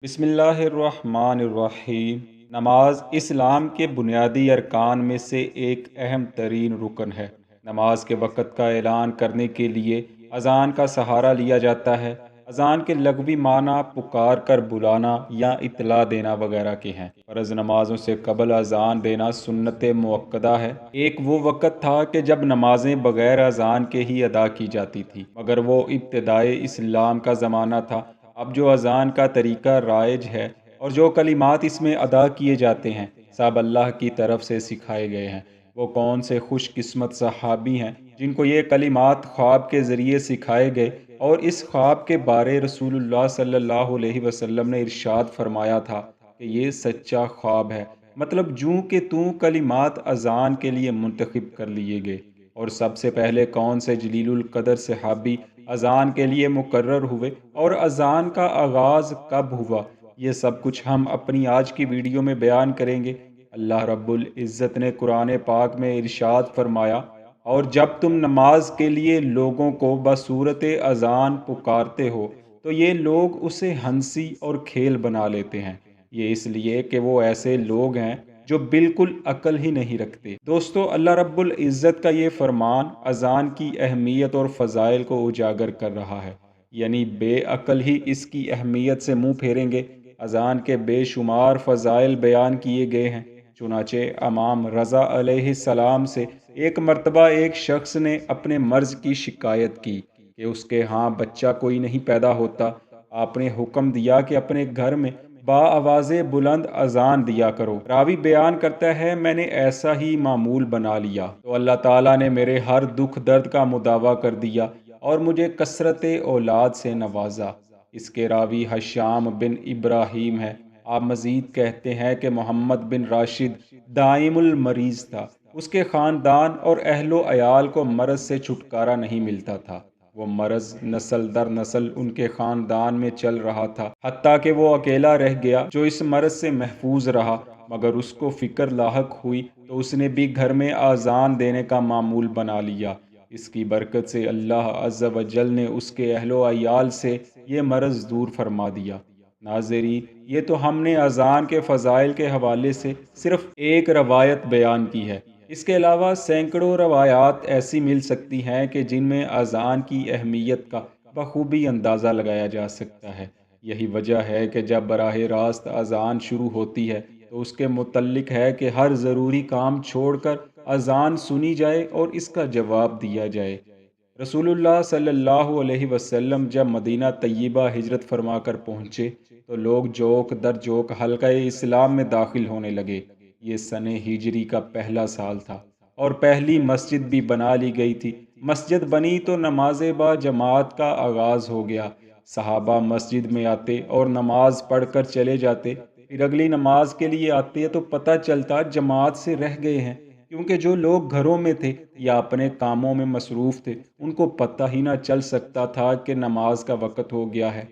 بسم اللہ الرحمن الرحیم۔ نماز اسلام کے بنیادی ارکان میں سے ایک اہم ترین رکن ہے۔ نماز کے وقت کا اعلان کرنے کے لیے اذان کا سہارا لیا جاتا ہے۔ اذان کے لغوی معنی پکار کر بلانا یا اطلاع دینا وغیرہ کے ہیں۔ فرض نمازوں سے قبل اذان دینا سنت مؤکدہ ہے۔ ایک وہ وقت تھا کہ جب نمازیں بغیر اذان کے ہی ادا کی جاتی تھی، مگر وہ ابتدائے اسلام کا زمانہ تھا۔ اب جو اذان کا طریقہ رائج ہے اور جو کلمات اس میں ادا کیے جاتے ہیں، سب اللہ کی طرف سے سکھائے گئے ہیں۔ وہ کون سے خوش قسمت صحابی ہیں جن کو یہ کلمات خواب کے ذریعے سکھائے گئے، اور اس خواب کے بارے رسول اللہ صلی اللہ علیہ وسلم نے ارشاد فرمایا تھا کہ یہ سچا خواب ہے، مطلب جوں کہ توں کلمات اذان کے لیے منتخب کر لیے گئے۔ اور سب سے پہلے کون سے جلیل القدر صحابی اذان کے لیے مقرر ہوئے اور اذان کا آغاز کب ہوا، یہ سب کچھ ہم اپنی آج کی ویڈیو میں بیان کریں گے۔ اللہ رب العزت نے قرآن پاک میں ارشاد فرمایا، اور جب تم نماز کے لیے لوگوں کو بصورت اذان پکارتے ہو تو یہ لوگ اسے ہنسی اور کھیل بنا لیتے ہیں۔ یہ اس لیے کہ وہ ایسے لوگ ہیں جو بالکل عقل ہی نہیں رکھتے۔ دوستو، اللہ رب العزت کا یہ فرمان اذان کی اہمیت اور فضائل کو اجاگر کر رہا ہے، یعنی بے عقل ہی اس کی اہمیت سے منہ پھیریں گے۔ اذان کے بے شمار فضائل بیان کیے گئے ہیں۔ چنانچہ امام رضا علیہ السلام سے ایک مرتبہ ایک شخص نے اپنے مرض کی شکایت کی کہ اس کے ہاں بچہ کوئی نہیں پیدا ہوتا۔ آپ نے حکم دیا کہ اپنے گھر میں با آواز بلند اذان دیا کرو۔ راوی بیان کرتا ہے، میں نے ایسا ہی معمول بنا لیا تو اللہ تعالیٰ نے میرے ہر دکھ درد کا مداوع کر دیا اور مجھے کثرت اولاد سے نوازا۔ اس کے راوی حشام بن ابراہیم ہے۔ آپ مزید کہتے ہیں کہ محمد بن راشد دائم المریض تھا۔ اس کے خاندان اور اہل و عیال کو مرض سے چھٹکارا نہیں ملتا تھا۔ وہ مرض نسل در نسل ان کے خاندان میں چل رہا تھا، حتیٰ کہ وہ اکیلا رہ گیا جو اس مرض سے محفوظ رہا۔ مگر اس کو فکر لاحق ہوئی تو اس نے بھی گھر میں اذان دینے کا معمول بنا لیا۔ اس کی برکت سے اللہ عز و جل نے اس کے اہل و عیال سے یہ مرض دور فرما دیا۔ ناظرین، یہ تو ہم نے اذان کے فضائل کے حوالے سے صرف ایک روایت بیان کی ہے۔ اس کے علاوہ سینکڑوں روایات ایسی مل سکتی ہیں کہ جن میں اذان کی اہمیت کا بخوبی اندازہ لگایا جا سکتا ہے۔ یہی وجہ ہے کہ جب براہ راست اذان شروع ہوتی ہے تو اس کے متعلق ہے کہ ہر ضروری کام چھوڑ کر اذان سنی جائے اور اس کا جواب دیا جائے۔ رسول اللہ صلی اللہ علیہ وسلم جب مدینہ طیبہ ہجرت فرما کر پہنچے تو لوگ جوک در جوک حلقہ اسلام میں داخل ہونے لگے۔ یہ سن ہجری کا پہلا سال تھا اور پہلی مسجد بھی بنا لی گئی تھی۔ مسجد بنی تو نماز با جماعت کا آغاز ہو گیا۔ صحابہ مسجد میں آتے اور نماز پڑھ کر چلے جاتے، پھر اگلی نماز کے لیے آتے تو پتہ چلتا جماعت سے رہ گئے ہیں، کیونکہ جو لوگ گھروں میں تھے یا اپنے کاموں میں مصروف تھے ان کو پتہ ہی نہ چل سکتا تھا کہ نماز کا وقت ہو گیا ہے۔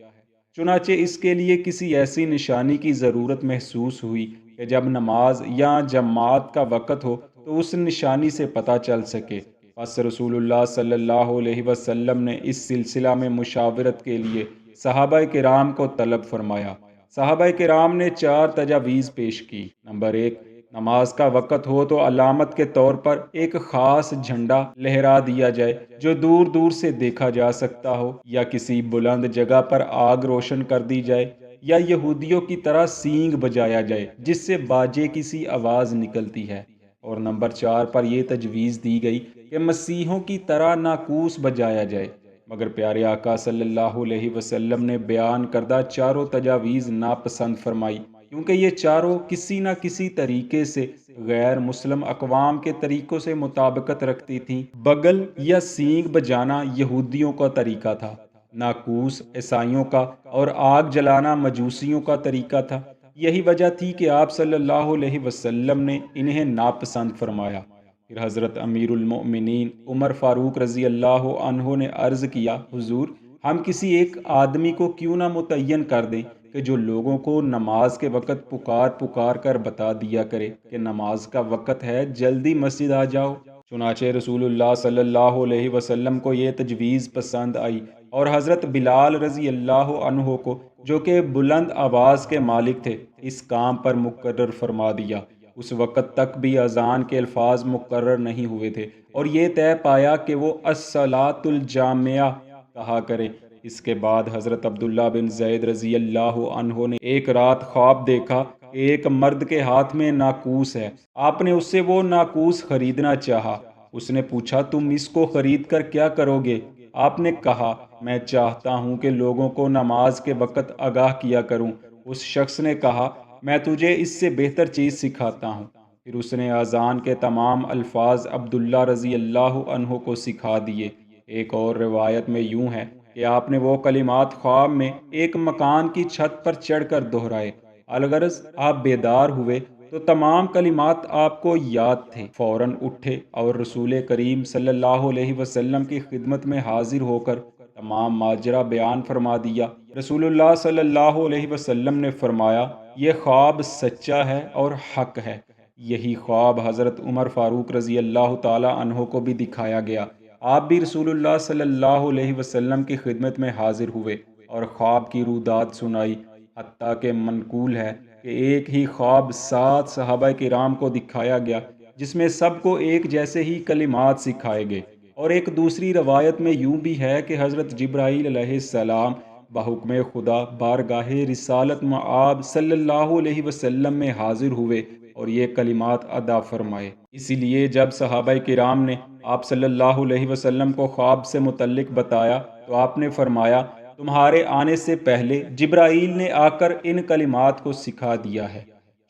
چنانچہ اس کے لیے کسی ایسی نشانی کی ضرورت محسوس ہوئی کہ جب نماز یا جماعت کا وقت ہو تو اس نشانی سے پتہ چل سکے۔ پس رسول اللہ صلی اللہ علیہ وسلم نے اس سلسلہ میں مشاورت کے لیے صحابہ کرام کو طلب فرمایا۔ صحابہ کرام نے 4 تجاویز پیش کی۔ نمبر 1، نماز کا وقت ہو تو علامت کے طور پر ایک خاص جھنڈا لہرا دیا جائے جو دور دور سے دیکھا جا سکتا ہو، یا کسی بلند جگہ پر آگ روشن کر دی جائے، یا یہودیوں کی طرح سینگ بجایا جائے جس سے باجے کی سی آواز نکلتی ہے۔ اور نمبر 4 پر یہ تجویز دی گئی کہ مسیحوں کی طرح ناقوس بجایا جائے، مگر پیارے آقا صلی اللہ علیہ وسلم نے بیان کردہ چاروں تجاویز ناپسند فرمائی، کیونکہ یہ چاروں کسی نہ کسی طریقے سے غیر مسلم اقوام کے طریقوں سے مطابقت رکھتی تھیں۔ بگل یا سینگ بجانا یہودیوں کا طریقہ تھا، ناقوس عیسائیوں کا، اور آگ جلانا مجوسیوں کا طریقہ تھا۔ یہی وجہ تھی کہ آپ صلی اللہ علیہ وسلم نے انہیں ناپسند فرمایا۔ پھر حضرت امیر المؤمنین عمر فاروق رضی اللہ عنہ نے عرض کیا، حضور، ہم کسی ایک آدمی کو کیوں نہ متعین کر دیں کہ جو لوگوں کو نماز کے وقت پکار پکار کر بتا دیا کرے کہ نماز کا وقت ہے، جلدی مسجد آ جاؤ۔ چنانچہ رسول اللہ صلی اللہ علیہ وسلم کو یہ تجویز پسند آئی، اور حضرت بلال رضی اللہ عنہ کو جو کہ بلند آواز کے مالک تھے، اس کام پر مقرر فرما دیا۔ اس وقت تک بھی اذان کے الفاظ مقرر نہیں ہوئے تھے اور یہ طے پایا کہ وہ الصلاۃ الجامعہ کہا کریں۔ اس کے بعد حضرت عبداللہ بن زید رضی اللہ عنہ نے ایک رات خواب دیکھا کہ ایک مرد کے ہاتھ میں ناقوس ہے۔ آپ نے اس سے وہ ناقوس خریدنا چاہا۔ اس نے پوچھا، تم اس کو خرید کر کیا کرو گے؟ آپ نے کہا، میں چاہتا ہوں کہ لوگوں کو نماز کے وقت آگاہ کیا کروں۔ اس شخص نے کہا، میں تجھے اس سے بہتر چیز سکھاتا ہوں۔ پھر اس نے اذان کے تمام الفاظ عبداللہ رضی اللہ عنہ کو سکھا دیے۔ ایک اور روایت میں یوں ہے کہ آپ نے وہ کلمات خواب میں ایک مکان کی چھت پر چڑھ کر دہرائے۔ الغرض آپ بیدار ہوئے تو تمام کلمات آپ کو یاد تھے، فوراً اٹھے اور رسول کریم صلی اللہ علیہ وسلم کی خدمت میں حاضر ہو کر تمام ماجرا بیان فرما دیا۔ رسول اللہ صلی اللہ علیہ وسلم نے فرمایا، یہ خواب سچا ہے اور حق ہے۔ یہی خواب حضرت عمر فاروق رضی اللہ تعالی عنہ کو بھی دکھایا گیا۔ آپ بھی رسول اللہ صلی اللہ علیہ وسلم کی خدمت میں حاضر ہوئے اور خواب کی روداد سنائی۔ حتیٰ کہ منقول ہے کہ ایک ہی خواب 7 صحابہ کرام کو دکھایا گیا، جس میں سب کو ایک جیسے ہی کلمات سکھائے گئے۔ اور ایک دوسری روایت میں یوں بھی ہے کہ حضرت جبرائیل علیہ السلام بحکم خدا بارگاہ رسالت مآب صلی اللہ علیہ وسلم میں حاضر ہوئے اور یہ کلمات ادا فرمائے۔ اسی لیے جب صحابہ کرام نے آپ صلی اللہ علیہ وسلم کو خواب سے متعلق بتایا تو آپ نے فرمایا، تمہارے آنے سے پہلے جبرائیل نے آ کر ان کلمات کو سکھا دیا ہے۔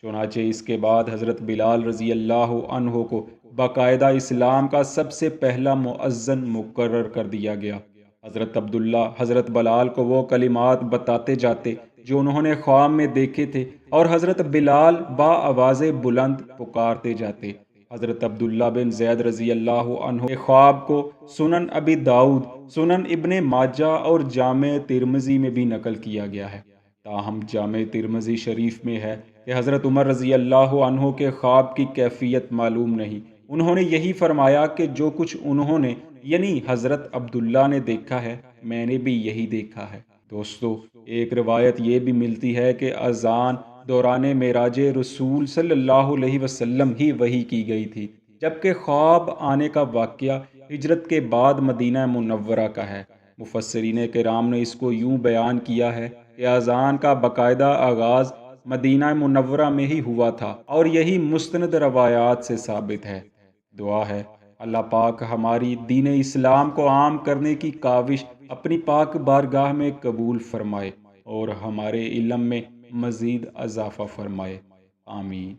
چنانچہ اس کے بعد حضرت بلال رضی اللہ عنہ کو باقاعدہ اسلام کا سب سے پہلا مؤذن مقرر کر دیا گیا۔ حضرت عبداللہ حضرت بلال کو وہ کلمات بتاتے جاتے جو انہوں نے خواب میں دیکھے تھے اور حضرت بلال با آواز بلند پکارتے جاتے۔ حضرت عبداللہ بن زید رضی اللہ عنہ کے خواب کو سنن ابی داؤد، سنن ابن ماجہ اور جامع ترمذی میں بھی نقل کیا گیا ہے۔ تاہم جامع ترمذی شریف میں ہے کہ حضرت عمر رضی اللہ عنہ کے خواب کی کیفیت معلوم نہیں۔ انہوں نے یہی فرمایا کہ جو کچھ انہوں نے یعنی حضرت عبداللہ نے دیکھا ہے، میں نے بھی یہی دیکھا ہے۔ دوستو، ایک روایت یہ بھی ملتی ہے کہ اذان دوران معراج رسول صلی اللہ علیہ وسلم ہی وحی کی گئی تھی، جبکہ خواب آنے کا واقعہ ہجرت کے بعد مدینہ منورہ کا ہے۔ مفسرین کرام نے اس کو یوں بیان کیا ہے کہ اذان کا باقاعدہ آغاز مدینہ منورہ میں ہی ہوا تھا اور یہی مستند روایات سے ثابت ہے۔ دعا ہے اللہ پاک ہماری دین اسلام کو عام کرنے کی کاوش اپنی پاک بارگاہ میں قبول فرمائے اور ہمارے علم میں مزید اضافہ فرمائے۔ آمین۔